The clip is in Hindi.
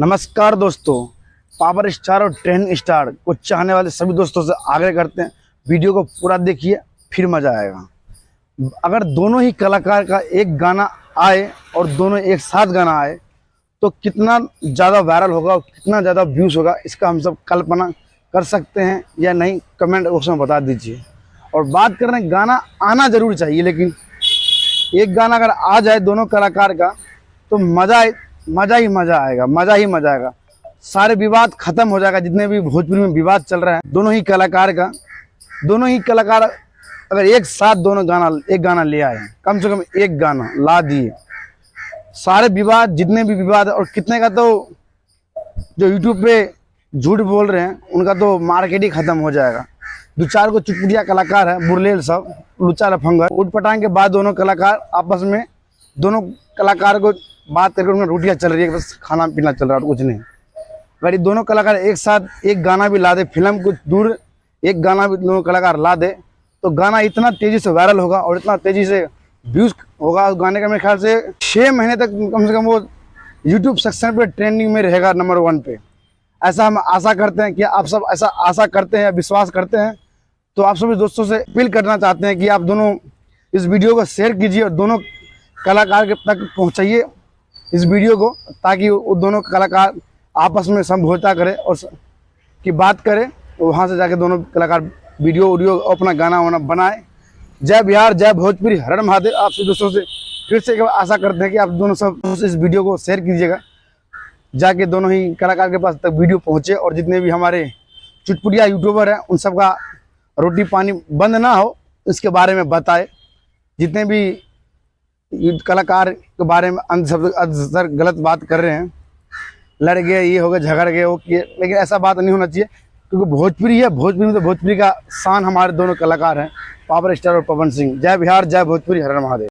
नमस्कार दोस्तों, पावर स्टार और ट्रेंड स्टार को चाहने वाले सभी दोस्तों से आग्रह करते हैं, वीडियो को पूरा देखिए, फिर मज़ा आएगा। अगर दोनों ही कलाकार का एक गाना आए और दोनों एक साथ गाना आए तो कितना ज़्यादा वायरल होगा और कितना ज़्यादा व्यूज़ होगा, इसका हम सब कल्पना कर सकते हैं या नहीं, कमेंट बॉक्स में बता दीजिए। और बात कर रहे हैं, गाना आना ज़रूर चाहिए, लेकिन एक गाना अगर आ जाए दोनों कलाकार का तो मज़ा ही मज़ा आएगा। सारे विवाद खत्म हो जाएगा, जितने भी भोजपुरी में विवाद चल रहा है दोनों ही कलाकार अगर एक साथ एक गाना ले आए, कम से कम एक गाना ला दिए, सारे विवाद, जितने भी विवाद, और कितने का तो जो यूट्यूब पे झूठ बोल रहे हैं उनका तो मार्केट ही खत्म हो जाएगा। दो चार को चुटपुटिया कलाकार है, बुरलेल सब, लुच्चा लफंगर, उठ पटांग के बाद दोनों कलाकार आपस में, दोनों कलाकार को बात करके उनमें रोटियां चल रही है, बस खाना पीना चल रहा है, कुछ नहीं। अगर ये दोनों कलाकार एक साथ एक गाना भी ला दे, फिल्म कुछ दूर एक गाना भी दोनों कलाकार ला दे तो गाना इतना तेजी से वायरल होगा और इतना तेजी से व्यूज होगा उस गाने का। मेरे ख्याल से 6 महीने तक कम से कम वो यूट्यूब सेक्शन पे ट्रेंडिंग में रहेगा, नंबर 1 पे। ऐसा हम आशा करते हैं कि आप सब ऐसा आशा करते हैं, विश्वास करते हैं। तो आप सभी दोस्तों से अपील करना चाहते हैं कि आप दोनों इस वीडियो को शेयर कीजिए और दोनों कलाकार के तक पहुंचाइए इस वीडियो को, ताकि वो दोनों कलाकार आपस में समझौता करें और की बात करें, वहाँ से जाके दोनों कलाकार वीडियो अपना गाना वाना बनाए। जय बिहार, जय भोजपुरी, हर हर महादेव। आपसे दोस्तों से फिर से आशा करते हैं कि आप दोनों सब इस वीडियो को शेयर कीजिएगा, जाके दोनों ही कलाकार के पास तक वीडियो पहुँचे और जितने भी हमारे चुटपुटिया यूट्यूबर हैं उन सब का रोटी पानी बंद ना हो, इसके बारे में बताए। जितने भी कलाकार के बारे में अंदर गलत बात कर रहे हैं, लड़ गए, ये हो गए, झगड़ गए, वो किए, लेकिन ऐसा बात नहीं होना चाहिए, क्योंकि भोजपुरी है, भोजपुरी में तो भोजपुरी का शान हमारे दोनों कलाकार हैं, पावर स्टार और पवन सिंह। जय बिहार, जय भोजपुरी, हर हर महादेव।